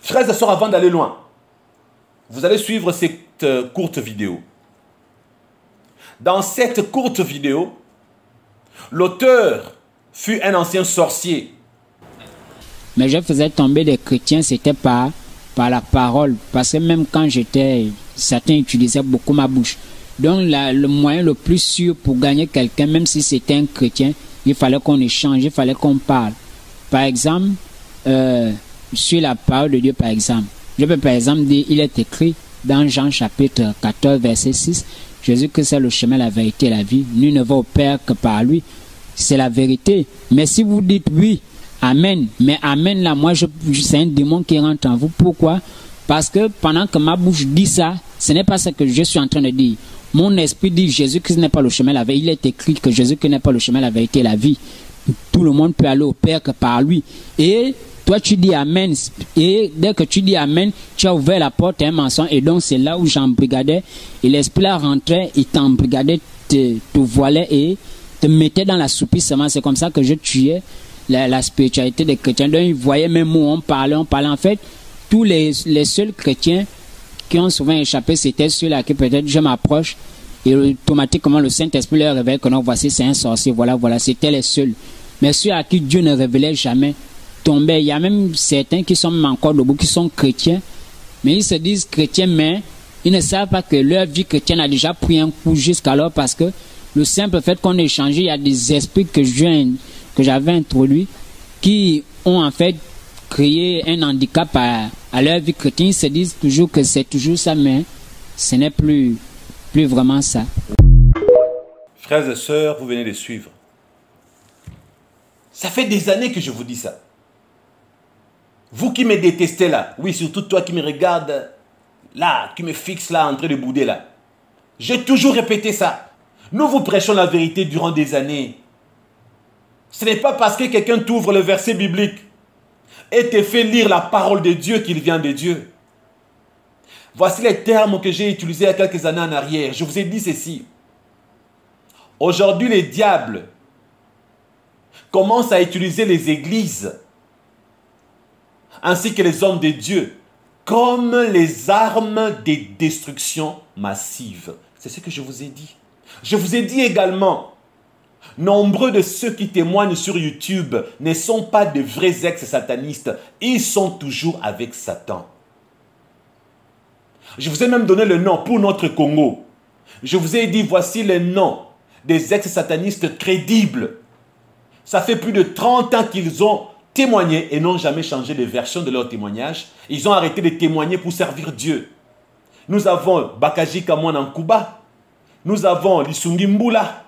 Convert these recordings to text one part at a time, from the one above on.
Frères et sœurs, avant d'aller loin, vous allez suivre cette courte vidéo. Dans cette courte vidéo, l'auteur fut un ancien sorcier. Mais je faisais tomber des chrétiens, c'était par la parole. Parce que même quand j'étais, certains utilisaient beaucoup ma bouche. Donc le moyen le plus sûr pour gagner quelqu'un, même si c'était un chrétien, il fallait qu'on échange, il fallait qu'on parle. Par exemple, sur la parole de Dieu, par exemple. Je peux par exemple dire, il est écrit dans Jean chapitre 14, verset 6, Jésus que c'est le chemin, la vérité et la vie. Nul ne va au Père que par lui. C'est la vérité. Mais si vous dites oui, Amen. Mais Amen, là, moi, c'est un démon qui rentre en vous. Pourquoi? Parce que pendant que ma bouche dit ça, ce n'est pas ce que je suis en train de dire. Mon esprit dit Jésus-Christ n'est pas le chemin, la vérité. Il est écrit que Jésus-Christ n'est pas le chemin, la vérité et la vie. Tout le monde peut aller au Père que par lui. Et toi, tu dis Amen. Et dès que tu dis Amen, tu as ouvert la porte à un mensonge. Et donc, c'est là où j'embrigadais. Et l'esprit là rentrait, il t'embrigadait, te voilait et te mettait dans l'assoupissement. C'est comme ça que je tuais la spiritualité des chrétiens. Donc, ils voyaient mes mots, on parlait. En fait, tous les seuls chrétiens qui ont souvent échappé, c'était ceux-là qui peut-être je m'approche et automatiquement le Saint-Esprit leur révèle que non, voici, c'est un sorcier. Voilà, c'était les seuls. Mais ceux à qui Dieu ne révélait jamais tombaient. Il y a même certains qui sont même encore debout, qui sont chrétiens, mais ils se disent chrétiens, mais ils ne savent pas que leur vie chrétienne a déjà pris un coup jusqu'alors parce que le simple fait qu'on ait changé, il y a des esprits que j'avais introduits qui ont en fait créé un handicap à leur vie chrétienne. Ils se disent toujours que c'est toujours ça, mais ce n'est plus vraiment ça. Frères et sœurs, vous venez de suivre. Ça fait des années que je vous dis ça. Vous qui me détestez là, oui, surtout toi qui me regardes là, qui me fixe là, en train de bouder là. J'ai toujours répété ça. Nous vous prêchons la vérité durant des années. Ce n'est pas parce que quelqu'un t'ouvre le verset biblique et te fait lire la parole de Dieu qu'il vient de Dieu. Voici les termes que j'ai utilisés il y a quelques années en arrière. Je vous ai dit ceci. Aujourd'hui, les diables commencent à utiliser les églises ainsi que les hommes de Dieu comme les armes de destruction massive. C'est ce que je vous ai dit. Je vous ai dit également, nombreux de ceux qui témoignent sur YouTube ne sont pas de vrais ex-satanistes. Ils sont toujours avec Satan. Je vous ai même donné le nom pour notre Congo. Je vous ai dit, voici les noms des ex-satanistes crédibles. Ça fait plus de 30 ans qu'ils ont témoigné et n'ont jamais changé de version de leur témoignage. Ils ont arrêté de témoigner pour servir Dieu. Nous avons Bakaji Kamwana Nkuba. Nous avons Lisungi Mbula.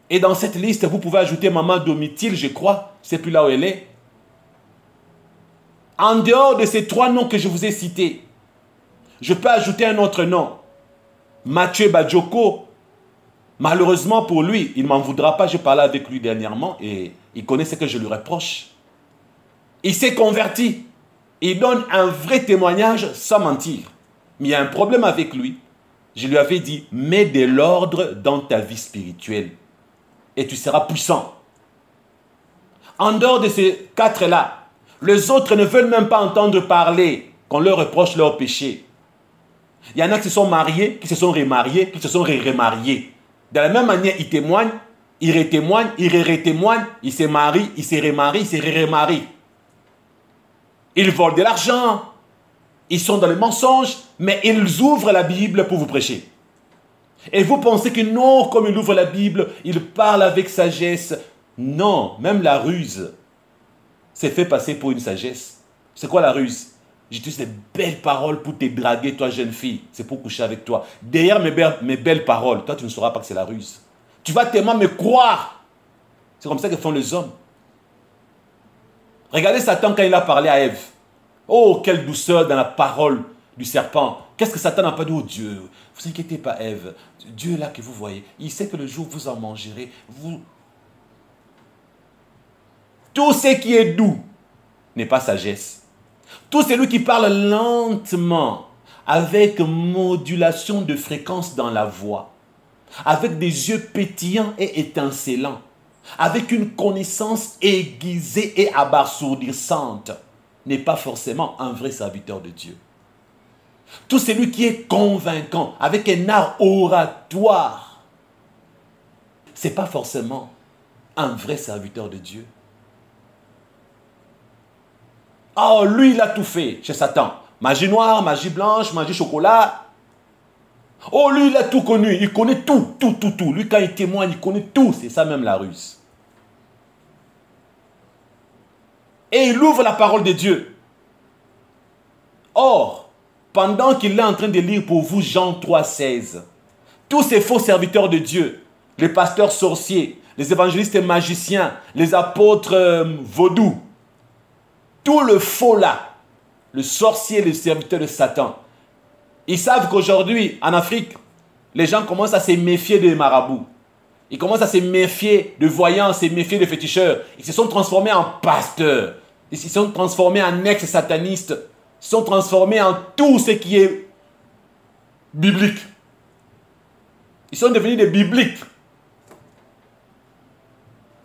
Et dans cette liste, vous pouvez ajouter Maman Domitil, je crois. C'est plus là où elle est. En dehors de ces 3 noms que je vous ai cités, je peux ajouter un autre nom. Mathieu Badjoko. Malheureusement pour lui, il ne m'en voudra pas. Je parlais avec lui dernièrement et il connaît ce que je lui reproche. Il s'est converti. Il donne un vrai témoignage sans mentir. Mais il y a un problème avec lui. Je lui avais dit, mets de l'ordre dans ta vie spirituelle et tu seras puissant. En dehors de ces 4-là, les autres ne veulent même pas entendre parler qu'on leur reproche leur péché. Il y en a qui se sont mariés, qui se sont remariés, qui se sont remariés. De la même manière, ils témoignent, ils retémoignent, ils retémoignent, ils se marient, ils se remarient, ils se remarient. Ils volent de l'argent, ils sont dans le mensonge, mais ils ouvrent la Bible pour vous prêcher. Et vous pensez que non, comme ils ouvrent la Bible, ils parlent avec sagesse. Non, même la ruse s'est fait passer pour une sagesse. C'est quoi la ruse? J'utilise des belles paroles pour te draguer, toi jeune fille. C'est pour coucher avec toi. Derrière mes belles paroles, toi tu ne sauras pas que c'est la ruse. Tu vas tellement me croire. C'est comme ça que font les hommes. Regardez Satan quand il a parlé à Ève. Oh, quelle douceur dans la parole du serpent. Qu'est-ce que Satan n'a pas dit au Dieu? Vous inquiétez pas Ève. Dieu est là que vous voyez. Il sait que le jour où vous en mangerez, tout ce qui est doux n'est pas sagesse. Tout celui qui parle lentement, avec modulation de fréquence dans la voix, avec des yeux pétillants et étincelants, avec une connaissance aiguisée et abasourdissante, n'est pas forcément un vrai serviteur de Dieu. Tout celui qui est convaincant, avec un art oratoire, ce n'est pas forcément un vrai serviteur de Dieu. Oh, lui, il a tout fait chez Satan. Magie noire, magie blanche, magie chocolat. Oh, lui, il a tout connu. Il connaît tout. Lui, quand il témoigne, il connaît tout. C'est ça même la ruse. Et il ouvre la parole de Dieu. Or, pendant qu'il est en train de lire pour vous Jean 3,16, tous ces faux serviteurs de Dieu, les pasteurs sorciers, les évangélistes magiciens, les apôtres vaudous, tout le faux là, le sorcier, le serviteur de Satan, ils savent qu'aujourd'hui, en Afrique, les gens commencent à se méfier des marabouts. Ils commencent à se méfier de voyants, se méfier de féticheurs. Ils se sont transformés en pasteurs. Ils se sont transformés en ex-satanistes. Ils se sont transformés en tout ce qui est biblique. Ils sont devenus des bibliques.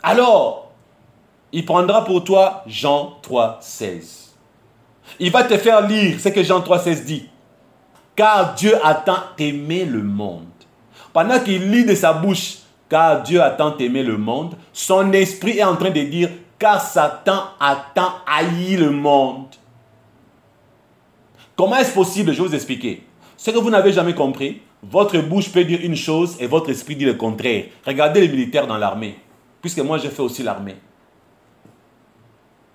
Alors, il prendra pour toi Jean 3,16. Il va te faire lire ce que Jean 3,16 dit. Car Dieu a tant aimé le monde. Pendant qu'il lit de sa bouche, car Dieu a tant aimé le monde, son esprit est en train de dire, car Satan a tant haï le monde. Comment est-ce possible? Je vais vous expliquer. Ce que vous n'avez jamais compris, votre bouche peut dire une chose et votre esprit dit le contraire. Regardez les militaires dans l'armée, puisque moi j'ai fait aussi l'armée.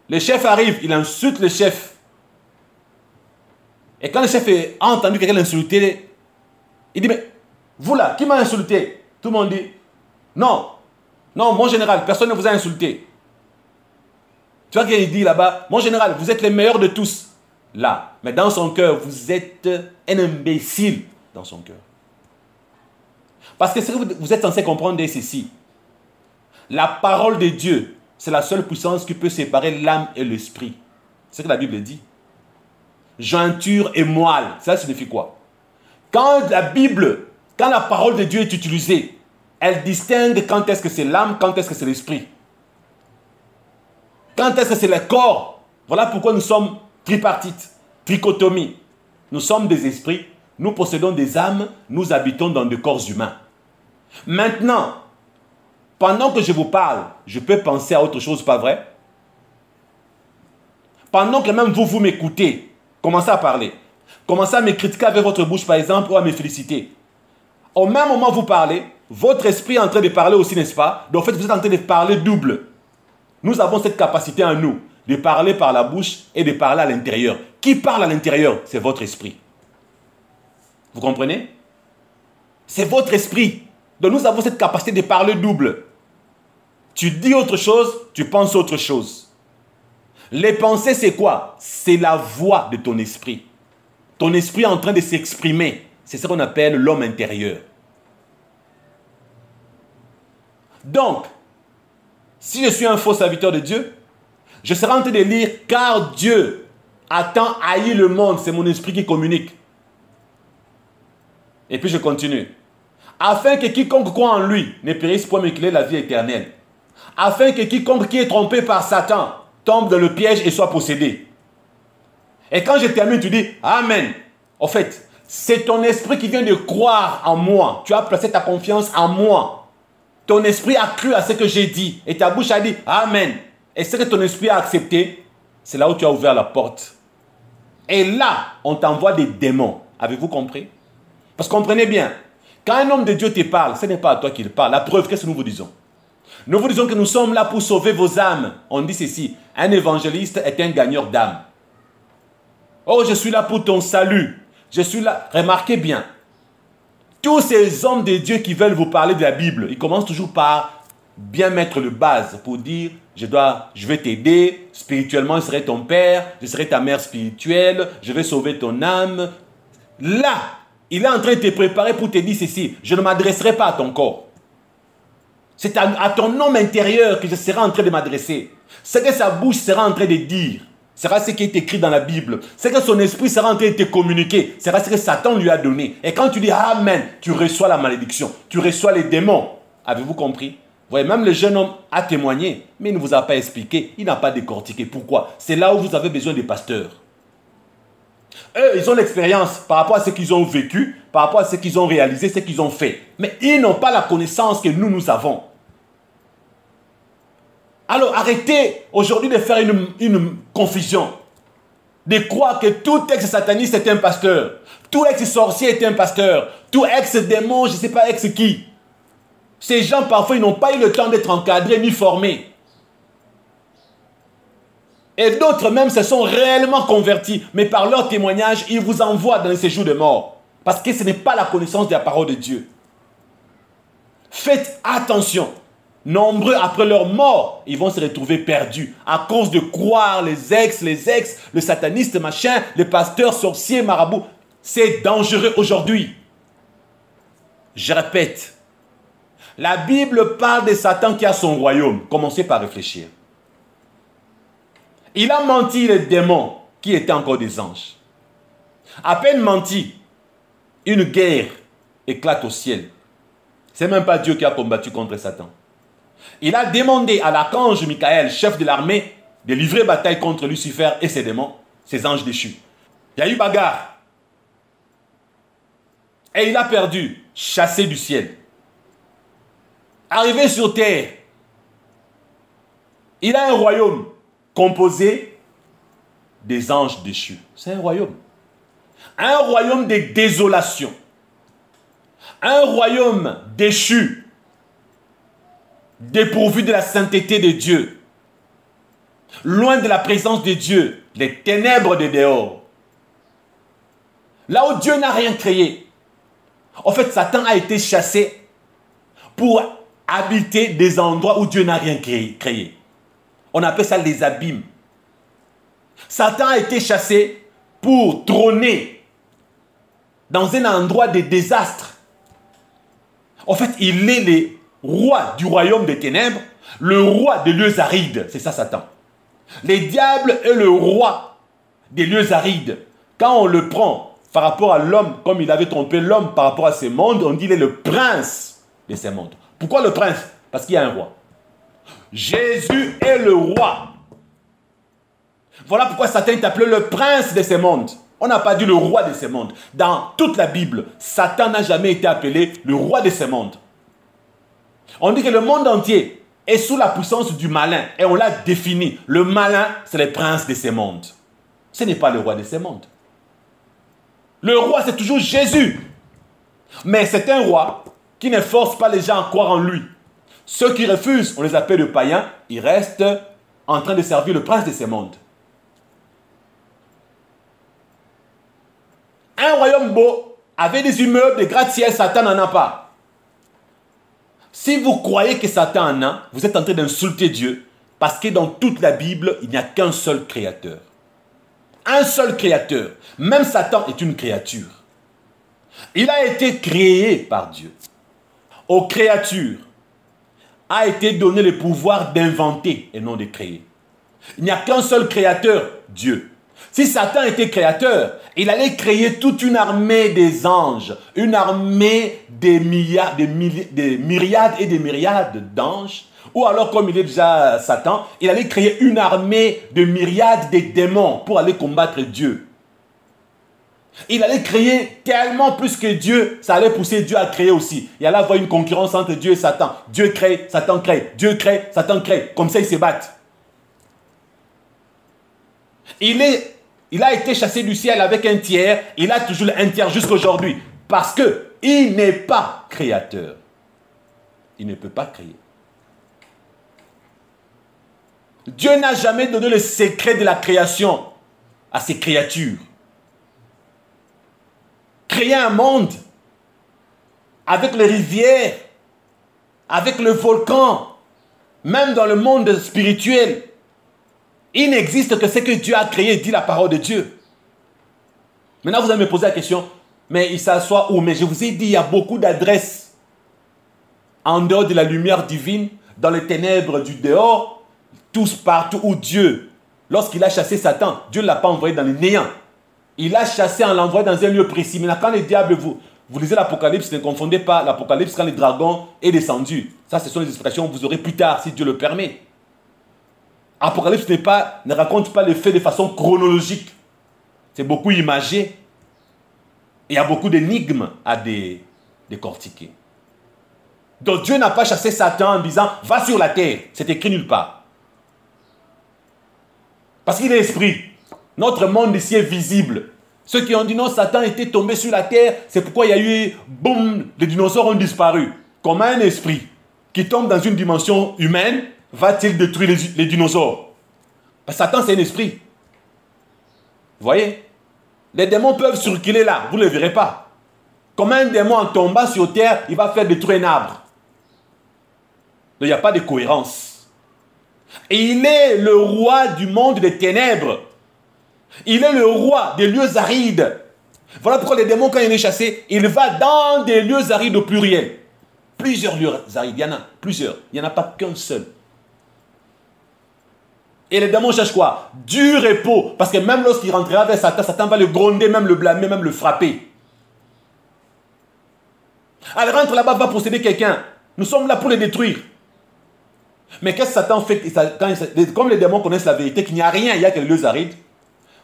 Le chef arrive, il insulte le chef. Et quand le chef a entendu quelqu'un l'insulter, il dit, mais vous là, qui m'a insulté? Tout le monde dit, non, mon général, personne ne vous a insulté. Tu vois qu'il dit là-bas, mon général, vous êtes les meilleurs de tous. Là, mais dans son cœur, vous êtes un imbécile dans son cœur. Parce que ce que vous êtes censé comprendre est ceci. La parole de Dieu, c'est la seule puissance qui peut séparer l'âme et l'esprit. C'est ce que la Bible dit. Jointure et moelle, ça signifie quoi? Quand la parole de Dieu est utilisée, elle distingue quand est-ce que c'est l'âme, quand est-ce que c'est l'esprit. Quand est-ce que c'est le corps. Voilà pourquoi nous sommes tripartites, trichotomie. Nous sommes des esprits, nous possédons des âmes, nous habitons dans des corps humains. Maintenant, pendant que je vous parle, je peux penser à autre chose, pas vrai? Pendant que même vous m'écoutez, commencez à parler. Commencez à me critiquer avec votre bouche, par exemple, ou à me féliciter. Au même moment où vous parlez, votre esprit est en train de parler aussi, n'est-ce pas? Donc, en fait, vous êtes en train de parler double. Nous avons cette capacité en nous de parler par la bouche et de parler à l'intérieur. Qui parle à l'intérieur? C'est votre esprit. Vous comprenez? C'est votre esprit. Donc, nous avons cette capacité de parler double. Tu dis autre chose, tu penses autre chose. Les pensées, c'est quoi? C'est la voix de ton esprit. Ton esprit est en train de s'exprimer. C'est ce qu'on appelle l'homme intérieur. Donc, si je suis un faux serviteur de Dieu, je serai en train de lire « Car Dieu a tant haï le monde », c'est mon esprit qui communique. Et puis je continue. « Afin que quiconque croit en lui ne périsse point mais qu'il ait la vie éternelle. Afin que quiconque qui est trompé par Satan tombe dans le piège et soit possédé. » Et quand je termine, tu dis « Amen ». En fait, c'est ton esprit qui vient de croire en moi. Tu as placé ta confiance en moi. Ton esprit a cru à ce que j'ai dit. Et ta bouche a dit « Amen ». Et ce que ton esprit a accepté, c'est là où tu as ouvert la porte. Et là, on t'envoie des démons. Avez-vous compris? Parce que comprenez bien, quand un homme de Dieu te parle, ce n'est pas à toi qu'il parle. La preuve, qu'est-ce que nous vous disons? Nous vous disons que nous sommes là pour sauver vos âmes. On dit ceci, un évangéliste est un gagneur d'âmes. Oh, je suis là pour ton salut. Je suis là. Remarquez bien, tous ces hommes de Dieu qui veulent vous parler de la Bible, ils commencent toujours par bien mettre le base pour dire je vais t'aider, spirituellement je serai ton père, je serai ta mère spirituelle, je vais sauver ton âme. Là, il est en train de te préparer pour te dire ceci, je ne m'adresserai pas à ton corps. C'est à ton homme intérieur que je serai en train de m'adresser. Ce que sa bouche sera en train de dire, sera ce qui est écrit dans la Bible. Ce que son esprit sera en train de te communiquer, sera ce que Satan lui a donné. Et quand tu dis Amen, tu reçois la malédiction, tu reçois les démons. Avez-vous compris? voyez, même le jeune homme a témoigné, mais il ne vous a pas expliqué, il n'a pas décortiqué. Pourquoi? C'est là où vous avez besoin des pasteurs. Eux, ils ont l'expérience par rapport à ce qu'ils ont vécu, par rapport à ce qu'ils ont réalisé, ce qu'ils ont fait. Mais ils n'ont pas la connaissance que nous avons. Alors arrêtez aujourd'hui de faire une confusion. De croire que tout ex-sataniste est un pasteur. Tout ex-sorcier est un pasteur. Tout ex-démon, je ne sais pas ex-qui. Ces gens, parfois, ils n'ont pas eu le temps d'être encadrés ni formés. Et d'autres même se sont réellement convertis. Mais par leur témoignage, ils vous envoient dans les séjours de mort. Parce que ce n'est pas la connaissance de la parole de Dieu. Faites attention. Nombreux, après leur mort, ils vont se retrouver perdus. À cause de croire les ex, le sataniste, machin, les pasteurs, sorciers, marabouts. C'est dangereux aujourd'hui. Je répète. La Bible parle de Satan qui a son royaume. Commencez par réfléchir. Il a menti les démons qui étaient encore des anges. À peine menti, une guerre éclate au ciel. C'est même pas Dieu qui a combattu contre Satan. Il a demandé à l'archange Michael, chef de l'armée, de livrer bataille contre Lucifer et ses démons, ses anges déchus. Il y a eu bagarre. Et il a perdu, chassé du ciel. Arrivé sur terre, il a un royaume composé des anges déchus. C'est un royaume. Un royaume de désolation. Un royaume déchu. Dépourvu de la sainteté de Dieu. Loin de la présence de Dieu. Les ténèbres de dehors. Là où Dieu n'a rien créé. En fait, Satan a été chassé pour habiter des endroits où Dieu n'a rien créé. On appelle ça les abîmes. Satan a été chassé pour trôner dans un endroit de désastre. En fait, il est le roi du royaume des ténèbres, le roi des lieux arides. C'est ça Satan. Le diable est le roi des lieux arides. Quand on le prend par rapport à l'homme, comme il avait trompé l'homme par rapport à ces mondes, on dit qu'il est le prince de ces mondes. Pourquoi le prince? Parce qu'il y a un roi. Jésus est le roi. Voilà pourquoi Satan est appelé le prince de ces mondes. On n'a pas dit le roi de ces mondes. Dans toute la Bible, Satan n'a jamais été appelé le roi de ces mondes. On dit que le monde entier est sous la puissance du malin. Et on l'a défini. Le malin, c'est le prince de ces mondes. Ce n'est pas le roi de ces mondes. Le roi, c'est toujours Jésus. Mais c'est un roi qui ne force pas les gens à croire en lui. Ceux qui refusent, on les appelle les païens. Ils restent en train de servir le prince de ces mondes. Un royaume beau, avec des immeubles, des gratte-ciel, Satan n'en a pas. Si vous croyez que Satan en a, vous êtes en train d'insulter Dieu, parce que dans toute la Bible, il n'y a qu'un seul créateur. Un seul créateur. Même Satan est une créature. Il a été créé par Dieu. Aux créatures a été donné le pouvoir d'inventer et non de créer. Il n'y a qu'un seul créateur, Dieu. Si Satan était créateur, il allait créer toute une armée des anges, une armée des myriades et des myriades d'anges, ou alors comme il est déjà Satan, il allait créer une armée de myriades de démons pour aller combattre Dieu. Il allait créer tellement plus que Dieu, ça allait pousser Dieu à créer aussi. Il allait avoir une concurrence entre Dieu et Satan. Dieu crée, Satan crée. Dieu crée, Satan crée. Comme ça, ils se battent. Il a été chassé du ciel avec un tiers. Il a toujours un tiers jusqu'à aujourd'hui. Parce qu'il n'est pas créateur. Il ne peut pas créer. Dieu n'a jamais donné le secret de la création à ses créatures. Créer un monde avec les rivières, avec le volcan, même dans le monde spirituel, il n'existe que ce que Dieu a créé, dit la parole de Dieu. Maintenant, vous allez me poser la question, mais il s'assoit où? Mais je vous ai dit, il y a beaucoup d'adresses en dehors de la lumière divine, dans les ténèbres du dehors, tous partout où Dieu, lorsqu'il a chassé Satan, Dieu ne l'a pas envoyé dans le néant. Il a chassé en l'envoyant dans un lieu précis. Mais quand le diable Vous lisez l'Apocalypse, ne confondez pas l'Apocalypse quand le dragon est descendu. Ça, ce sont les expressions que vous aurez plus tard, si Dieu le permet. Apocalypse ne raconte pas les faits de façon chronologique. C'est beaucoup imagé. Il y a beaucoup d'énigmes à décortiquer. Donc Dieu n'a pas chassé Satan en disant « Va sur la terre ». C'est écrit nulle part. Parce qu'il est esprit. Notre monde ici est visible. Ceux qui ont dit non, Satan était tombé sur la terre, c'est pourquoi il y a eu, boum, les dinosaures ont disparu. Comment un esprit qui tombe dans une dimension humaine va-t-il détruire les dinosaures? Parce que Satan, c'est un esprit. Vous voyez? Les démons peuvent circuler là, vous ne le verrez pas. Comme un démon en tombant sur terre, il va faire détruire un arbre. Donc il n'y a pas de cohérence. Et il est le roi du monde des ténèbres. Il est le roi des lieux arides. Voilà pourquoi les démons, quand il est chassé, il va dans des lieux arides au pluriel. Plusieurs lieux arides, il y en a plusieurs. Il n'y en a pas qu'un seul. Et les démons cherchent quoi? Du repos. Parce que même lorsqu'il rentrera vers Satan, Satan va le gronder, même le blâmer, même le frapper. Alors rentre là-bas, va posséder quelqu'un. Nous sommes là pour le détruire. Mais qu'est-ce que Satan fait comme les démons connaissent la vérité, qu'il n'y a rien, il n'y a que les lieux arides.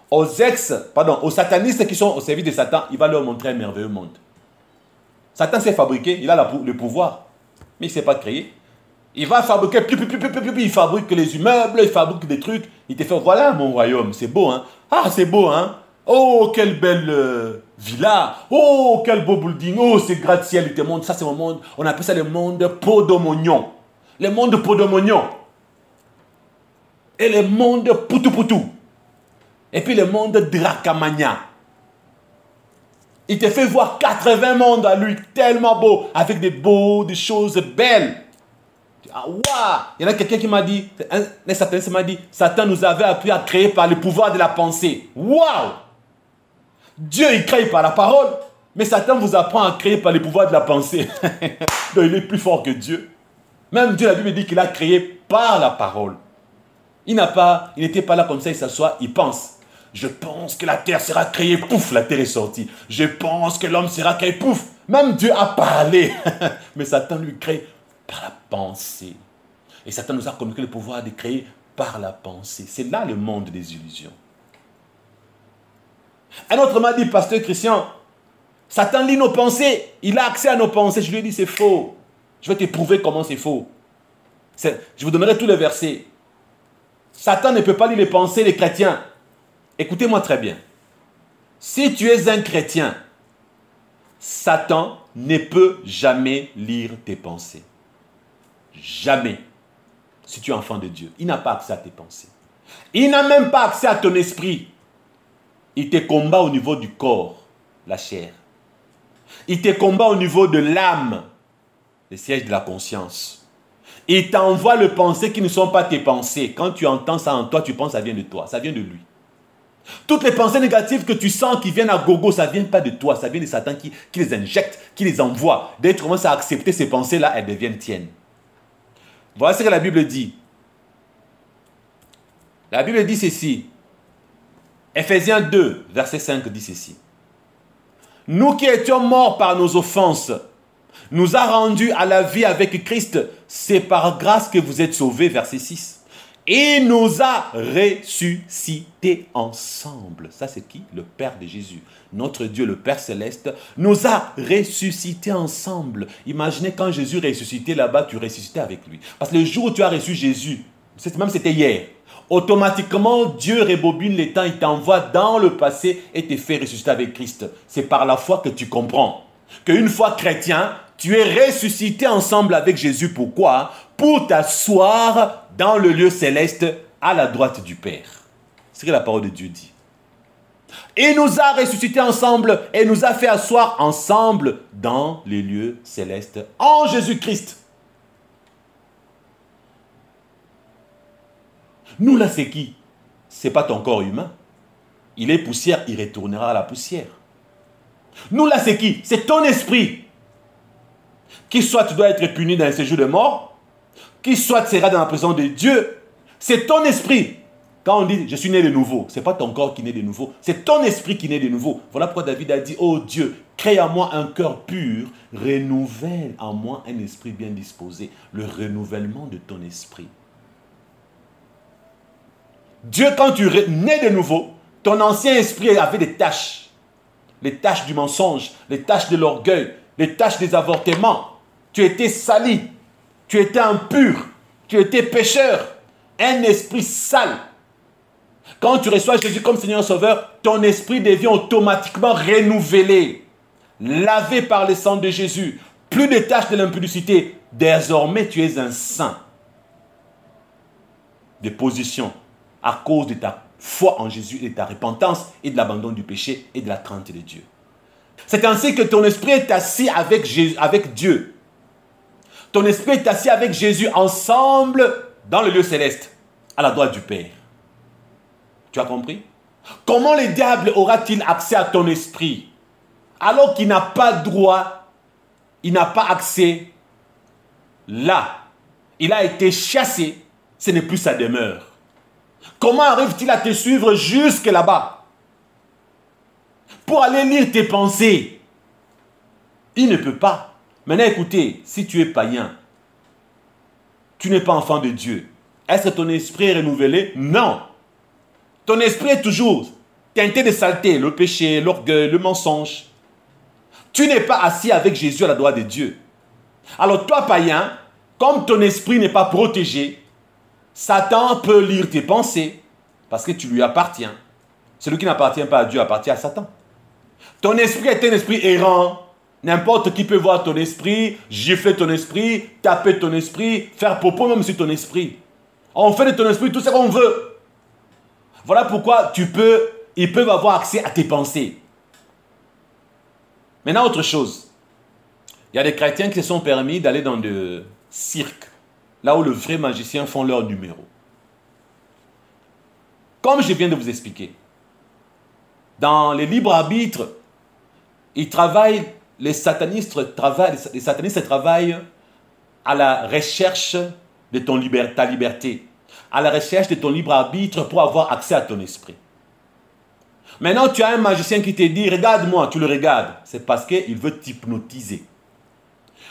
Aux satanistes qui sont au service de Satan, il va leur montrer un merveilleux monde. Satan s'est fabriqué, il a le pouvoir, mais il ne s'est pas créé. Il va fabriquer, il fabrique les immeubles, il fabrique des trucs. Il te fait, voilà mon royaume, c'est beau, hein. Ah, c'est beau, hein. Oh, quelle belle villa. Oh, quel beau building. Oh, c'est gratte-ciel, il te montre. Ça, c'est mon monde. On appelle ça le monde podomonion. Le monde podomonion. Et le monde poutou-poutou. Et puis le monde Dracamania. Il te fait voir 80 mondes à lui, tellement beau, avec des choses belles. Ah, waouh! Il y en a quelqu'un qui m'a dit, un sataniste m'a dit, Satan nous avait appris à créer par le pouvoir de la pensée. Waouh! Dieu, il crée par la parole, mais Satan vous apprend à créer par le pouvoir de la pensée. Donc il est plus fort que Dieu. Même Dieu, la Bible dit qu'il a créé par la parole. Il n'était pas là comme ça, il s'assoit, il pense. Je pense que la terre sera créée, pouf, la terre est sortie. Je pense que l'homme sera créé, pouf. Même Dieu a parlé. Mais Satan lui crée par la pensée. Et Satan nous a communiqué le pouvoir de créer par la pensée. C'est là le monde des illusions. Un autre m'a dit, pasteur Christian, Satan lit nos pensées. Il a accès à nos pensées. Je lui ai dit, c'est faux. Je vais te prouver comment c'est faux. Je vous donnerai tous les versets. Satan ne peut pas lire les pensées des chrétiens. Écoutez-moi très bien. Si tu es un chrétien, Satan ne peut jamais lire tes pensées. Jamais. Si tu es enfant de Dieu, il n'a pas accès à tes pensées. Il n'a même pas accès à ton esprit. Il te combat au niveau du corps, la chair. Il te combat au niveau de l'âme, le siège de la conscience. Il t'envoie les pensées qui ne sont pas tes pensées. Quand tu entends ça en toi, tu penses que ça vient de toi, ça vient de lui. Toutes les pensées négatives que tu sens qui viennent à gogo, ça ne vient pas de toi, ça vient de Satan qui les injecte, qui les envoie. Dès que tu commences à accepter ces pensées-là, elles deviennent tiennes. Voilà ce que la Bible dit. La Bible dit ceci. Ephésiens 2, verset 5 dit ceci. Nous qui étions morts par nos offenses, nous a rendus à la vie avec Christ. C'est par grâce que vous êtes sauvés, verset 6. Et nous a ressuscités ensemble. Ça, c'est qui? Le Père de Jésus. Notre Dieu, le Père Céleste, nous a ressuscités ensemble. Imaginez quand Jésus ressuscitait là-bas, tu ressuscitais avec lui. Parce que le jour où tu as reçu Jésus, même c'était hier, automatiquement, Dieu rebobine les temps, il t'envoie dans le passé et te fait ressusciter avec Christ. C'est par la foi que tu comprends qu'une fois chrétien, tu es ressuscité ensemble avec Jésus. Pourquoi? Pour t'asseoir dans le lieu céleste à la droite du Père. C'est ce que la parole de Dieu dit. Il nous a ressuscités ensemble et nous a fait asseoir ensemble dans les lieux célestes en Jésus-Christ. Nous là, c'est qui? Ce n'est pas ton corps humain. Il est poussière, il retournera à la poussière. Nous là, c'est qui? C'est ton esprit. Qui soit tu dois être puni dans un séjour de mort, qui soit tu seras dans la présence de Dieu. C'est ton esprit. Quand on dit « je suis né de nouveau », ce n'est pas ton corps qui naît de nouveau, c'est ton esprit qui naît de nouveau. Voilà pourquoi David a dit « Oh Dieu, crée en moi un cœur pur, renouvelle en moi un esprit bien disposé. » Le renouvellement de ton esprit. Dieu, quand tu nais de nouveau, ton ancien esprit avait des taches. Les taches du mensonge, les taches de l'orgueil, les taches des avortements. Tu étais sali, tu étais impur, tu étais pécheur. Un esprit sale. Quand tu reçois Jésus comme Seigneur Sauveur, ton esprit devient automatiquement renouvelé, lavé par le sang de Jésus. Plus de taches de l'impudicité. Désormais, tu es un saint. De position, à cause de ta foi en Jésus et de ta repentance et de l'abandon du péché et de la crainte de Dieu. C'est ainsi que ton esprit est assis avec Dieu. Ton esprit est assis avec Jésus ensemble dans le lieu céleste, à la droite du Père. Tu as compris? Comment le diable aura-t-il accès à ton esprit alors qu'il n'a pas droit, il n'a pas accès là? Il a été chassé, ce n'est plus sa demeure. Comment arrive-t-il à te suivre jusque là-bas pour aller lire tes pensées? Il ne peut pas. Maintenant écoutez, si tu es païen, tu n'es pas enfant de Dieu. Est-ce que ton esprit est renouvelé? Non. Ton esprit est toujours teinté de saleté, le péché, l'orgueil, le mensonge. Tu n'es pas assis avec Jésus à la droite de Dieu. Alors toi, païen, comme ton esprit n'est pas protégé, Satan peut lire tes pensées parce que tu lui appartiens. Celui qui n'appartient pas à Dieu appartient à Satan. Ton esprit est un esprit errant. N'importe qui peut voir ton esprit, gifler ton esprit, taper ton esprit, faire propos même sur ton esprit. On fait de ton esprit tout ce qu'on veut. Voilà pourquoi ils peuvent avoir accès à tes pensées. Maintenant, autre chose. Il y a des chrétiens qui se sont permis d'aller dans des cirques, là où les vrais magiciens font leur numéro. Comme je viens de vous expliquer, dans les libres arbitres, les satanistes travaillent à la recherche de ta liberté, à la recherche de ton libre arbitre pour avoir accès à ton esprit. Maintenant, tu as un magicien qui te dit, regarde-moi, tu le regardes. C'est parce qu'il veut t'hypnotiser.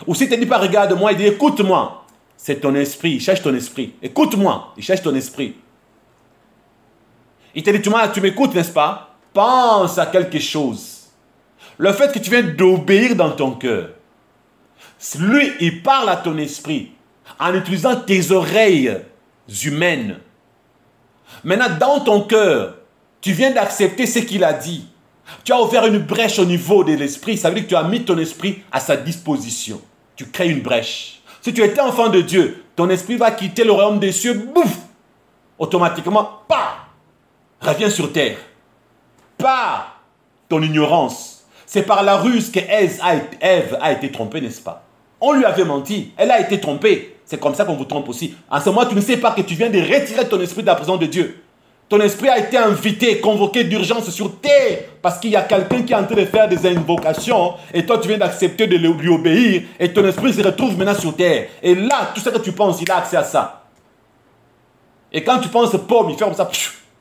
Ou si tu ne dis pas, regarde-moi, il dit, écoute-moi. C'est ton esprit, il cherche ton esprit. Écoute-moi, il cherche ton esprit. Il te dit, tu m'écoutes, n'est-ce pas? Pense à quelque chose. Le fait que tu viens d'obéir dans ton cœur. Lui, il parle à ton esprit en utilisant tes oreilles humaines. Maintenant, dans ton cœur, tu viens d'accepter ce qu'il a dit. Tu as ouvert une brèche au niveau de l'esprit. Ça veut dire que tu as mis ton esprit à sa disposition. Tu crées une brèche. Si tu étais enfant de Dieu, ton esprit va quitter le royaume des cieux. Bouf! Automatiquement, reviens sur terre. Ton ignorance. C'est par la ruse que Ève a été trompée, n'est-ce pas? On lui avait menti. Elle a été trompée. C'est comme ça qu'on vous trompe aussi. En ce moment, tu ne sais pas que tu viens de retirer ton esprit de la présence de Dieu. Ton esprit a été invité, convoqué d'urgence sur terre parce qu'il y a quelqu'un qui est en train de faire des invocations et toi tu viens d'accepter de lui obéir et ton esprit se retrouve maintenant sur terre. Et là, tout ce que tu penses, il a accès à ça. Et quand tu penses pomme, il fait comme ça,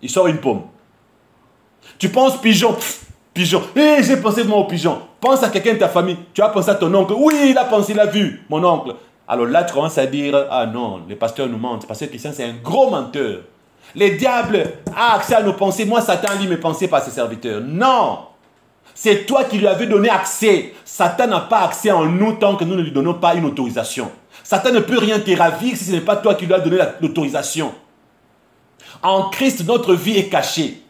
il sort une pomme. Tu penses pigeon, pigeon. Hé, j'ai pensé moi au pigeon. Pense à quelqu'un de ta famille. Tu as pensé à ton oncle. Oui, il a pensé, il a vu, mon oncle. Alors là, tu commences à dire, ah non, les pasteurs nous mentent. Parce que Christian, c'est un gros menteur. Les diables a accès à nos pensées. Moi, Satan lit mes pensées par ses serviteurs. Non. C'est toi qui lui avais donné accès. Satan n'a pas accès en nous tant que nous ne lui donnons pas une autorisation. Satan ne peut rien te ravir si ce n'est pas toi qui lui as donné l'autorisation. En Christ, notre vie est cachée.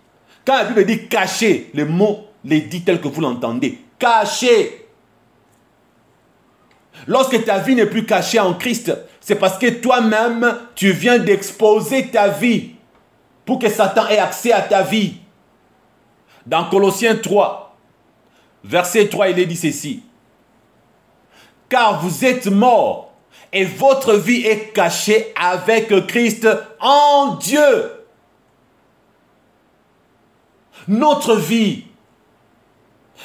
Quand la Bible dit caché, le mot les dit tel que vous l'entendez. Caché. Lorsque ta vie n'est plus cachée en Christ, c'est parce que toi-même, tu viens d'exposer ta vie pour que Satan ait accès à ta vie. Dans Colossiens 3, verset 3, il est dit ceci. Car vous êtes morts et votre vie est cachée avec Christ en Dieu. Notre vie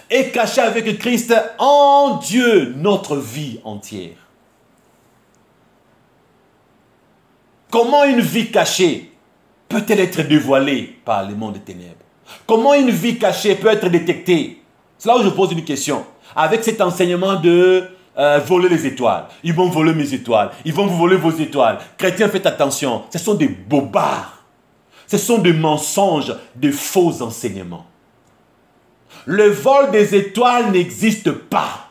est cachée avec Christ en Dieu, notre vie entière. Comment une vie cachée? peut-elle être dévoilée par le monde des ténèbres? Comment une vie cachée peut être détectée? C'est là où je pose une question. Avec cet enseignement de voler les étoiles. Ils vont voler mes étoiles. Ils vont vous voler vos étoiles. Chrétiens, faites attention. Ce sont des bobards. Ce sont des mensonges, des faux enseignements. Le vol des étoiles n'existe pas.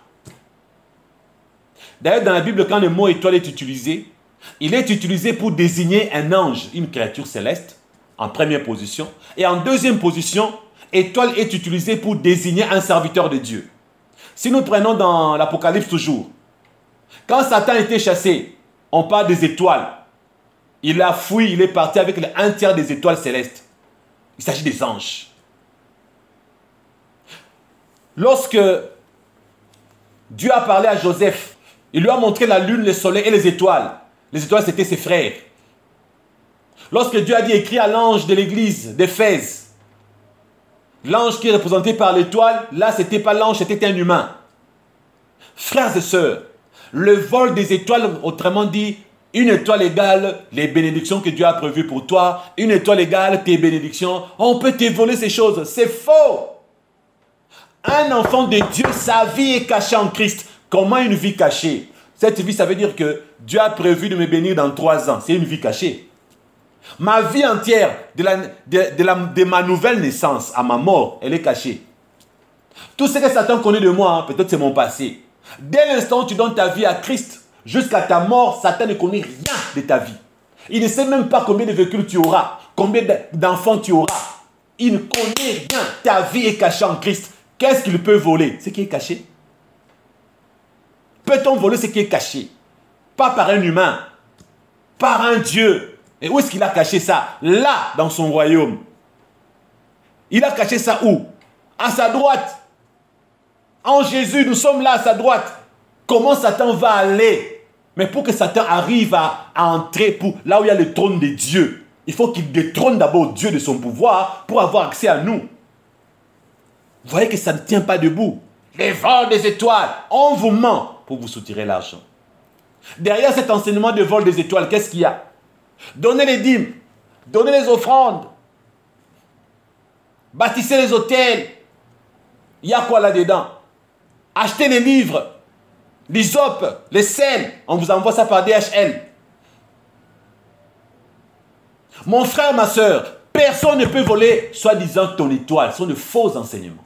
D'ailleurs, dans la Bible, quand le mot étoile est utilisé, il est utilisé pour désigner un ange, une créature céleste, en première position. Et en deuxième position, étoile est utilisé pour désigner un serviteur de Dieu. Si nous prenons dans l'Apocalypse toujours, quand Satan a été chassé, on parle des étoiles. Il a fui, il est parti avec un tiers des étoiles célestes. Il s'agit des anges. Lorsque Dieu a parlé à Joseph, il lui a montré la lune, le soleil et les étoiles. Les étoiles, c'était ses frères. Lorsque Dieu a dit écrit à l'ange de l'église d'Éphèse, l'ange qui est représenté par l'étoile, là, ce n'était pas l'ange, c'était un humain. Frères et sœurs, le vol des étoiles, autrement dit, une étoile égale les bénédictions que Dieu a prévues pour toi, une étoile égale tes bénédictions. On peut te voler ces choses, c'est faux. Un enfant de Dieu, sa vie est cachée en Christ. Comment une vie cachée? Cette vie, ça veut dire que Dieu a prévu de me bénir dans 3 ans. C'est une vie cachée. Ma vie entière, de ma nouvelle naissance à ma mort, elle est cachée. Tout ce que Satan connaît de moi, peut-être c'est mon passé. Dès l'instant où tu donnes ta vie à Christ, jusqu'à ta mort, Satan ne connaît rien de ta vie. Il ne sait même pas combien de véhicules tu auras, combien d'enfants tu auras. Il ne connaît rien. Ta vie est cachée en Christ. Qu'est-ce qu'il peut voler? Ce qui est caché. Peut-on voler ce qui est caché? Pas par un humain, par un Dieu. Et où est-ce qu'il a caché ça? Là, dans son royaume. Il a caché ça où? À sa droite. En Jésus, nous sommes là à sa droite. Comment Satan va aller? Mais pour que Satan arrive à entrer là où il y a le trône de Dieu, il faut qu'il détrône d'abord Dieu de son pouvoir pour avoir accès à nous. Vous voyez que ça ne tient pas debout. Les vols des étoiles, on vous ment pour vous soutirer l'argent. Derrière cet enseignement de vol des étoiles, qu'est-ce qu'il y a? Donnez les dîmes, donnez les offrandes, bâtissez les hôtels. Il y a quoi là-dedans? Achetez les livres, l'hysope, les sels, on vous envoie ça par DHL. Mon frère, ma soeur, personne ne peut voler soi-disant ton étoile. Ce sont de faux enseignements.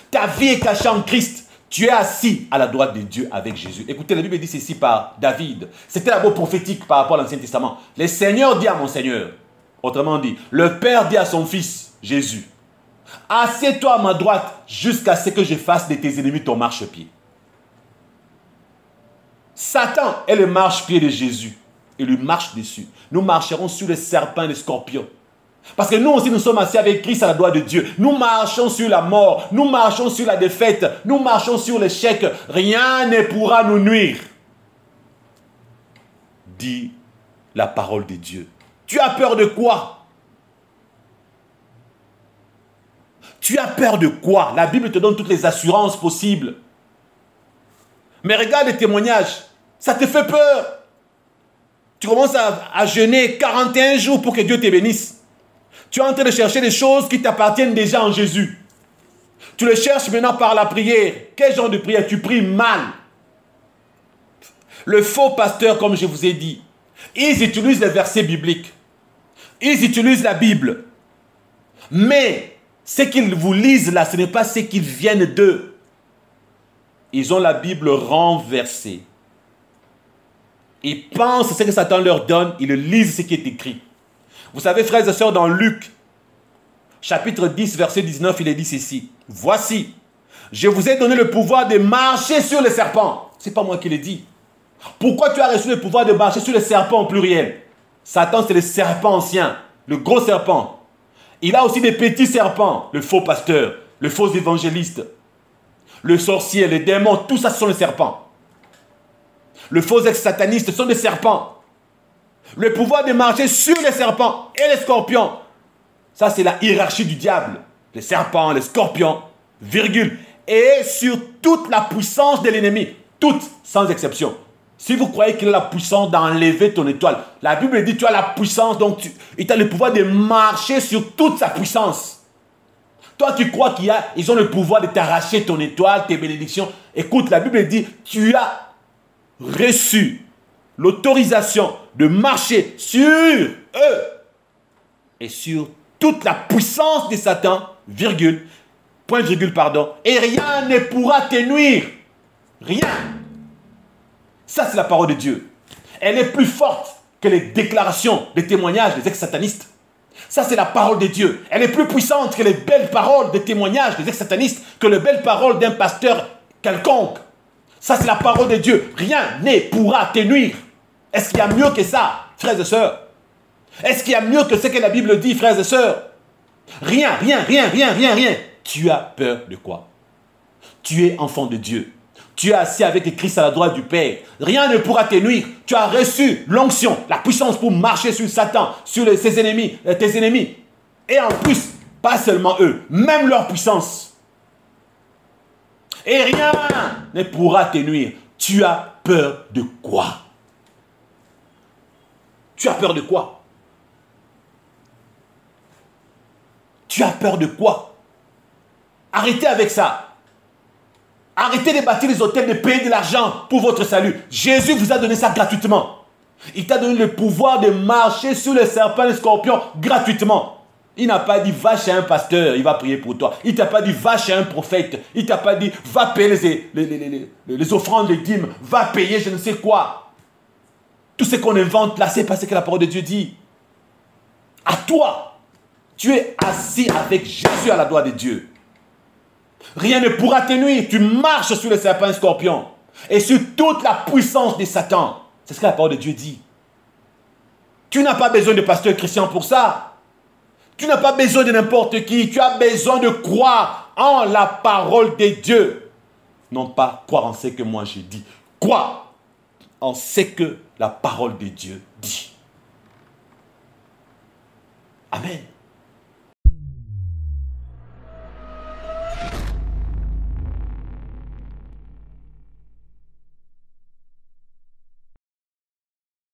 Ta vie est cachée en Christ. Tu es assis à la droite de Dieu avec Jésus. Écoutez, la Bible dit ceci par David. C'était d'abord prophétique par rapport à l'Ancien Testament. Le Seigneur dit à mon Seigneur, autrement dit, le Père dit à son Fils, Jésus, assieds-toi à ma droite jusqu'à ce que je fasse de tes ennemis ton marchepied. Satan est le marchepied de Jésus. Il lui marche dessus. Nous marcherons sur les serpents et les scorpions. Parce que nous aussi, nous sommes assis avec Christ à la droite de Dieu. Nous marchons sur la mort. Nous marchons sur la défaite. Nous marchons sur l'échec. Rien ne pourra nous nuire. Dit la parole de Dieu. Tu as peur de quoi? Tu as peur de quoi? La Bible te donne toutes les assurances possibles. Mais regarde les témoignages. Ça te fait peur. Tu commences à jeûner 41 jours pour que Dieu te bénisse. Tu es en train de chercher des choses qui t'appartiennent déjà en Jésus. Tu le cherches maintenant par la prière. Quel genre de prière? Tu pries mal. Le faux pasteur, comme je vous ai dit, ils utilisent les versets bibliques. Ils utilisent la Bible. Mais ce qu'ils vous lisent là, ce n'est pas ce qu'ils viennent d'eux. Ils ont la Bible renversée. Ils pensent ce que Satan leur donne, ils lisent ce qui est écrit. Vous savez, frères et sœurs, dans Luc, chapitre 10, verset 19, il est dit ceci. Voici, je vous ai donné le pouvoir de marcher sur les serpents. Ce n'est pas moi qui l'ai dit. Pourquoi tu as reçu le pouvoir de marcher sur les serpents au pluriel? Satan, c'est le serpent ancien, le gros serpent. Il a aussi des petits serpents, le faux pasteur, le faux évangéliste, le sorcier, les démons, tout ça, ce sont les serpents. Le faux ex-sataniste, ce sont des serpents. Le pouvoir de marcher sur les serpents et les scorpions. Ça, c'est la hiérarchie du diable. Les serpents, les scorpions, virgule. Et sur toute la puissance de l'ennemi. Toutes, sans exception. Si vous croyez qu'il a la puissance d'enlever ton étoile, la Bible dit tu as la puissance, donc il a le pouvoir de marcher sur toute sa puissance. Toi qui crois qu'ils ont le pouvoir de t'arracher ton étoile, tes bénédictions. Écoute, la Bible dit tu as reçu l'autorisation de marcher sur eux et sur toute la puissance de Satan, virgule, point virgule, pardon, et rien ne pourra te nuire. Rien. Ça, c'est la parole de Dieu. Elle est plus forte que les déclarations, les témoignages des ex-satanistes. Ça, c'est la parole de Dieu. Elle est plus puissante que les belles paroles des témoignages des ex-satanistes, que les belles paroles d'un pasteur quelconque. Ça, c'est la parole de Dieu. Rien ne pourra te nuire. Est-ce qu'il y a mieux que ça, frères et sœurs? Est-ce qu'il y a mieux que ce que la Bible dit, frères et sœurs? Rien, rien, rien, rien, rien, rien. Tu as peur de quoi? Tu es enfant de Dieu. Tu es assis avec Christ à la droite du Père. Rien ne pourra te nuire. Tu as reçu l'onction, la puissance pour marcher sur Satan, sur ses ennemis, tes ennemis. Et en plus, pas seulement eux, même leur puissance. Et rien ne pourra te nuire. Tu as peur de quoi? Tu as peur de quoi? Tu as peur de quoi? Arrêtez avec ça. Arrêtez de bâtir les hôtels, de payer de l'argent pour votre salut. Jésus vous a donné ça gratuitement. Il t'a donné le pouvoir de marcher sur les serpents et les scorpions gratuitement. Il n'a pas dit va chez un pasteur, il va prier pour toi. Il t'a pas dit va chez un prophète. Il t'a pas dit va payer les offrandes, les dîmes. Va payer je ne sais quoi. Tout ce qu'on invente là, c'est parce que la parole de Dieu dit. À toi, tu es assis avec Jésus à la droite de Dieu. Rien ne pourra te nuire. Tu marches sur les serpents et scorpions. Et sur toute la puissance de Satan. C'est ce que la parole de Dieu dit. Tu n'as pas besoin de pasteur chrétien pour ça. Tu n'as pas besoin de n'importe qui. Tu as besoin de croire en la parole de Dieu. Non pas croire en ce que moi j'ai dit. Croire en ce que la parole de Dieu dit. Amen.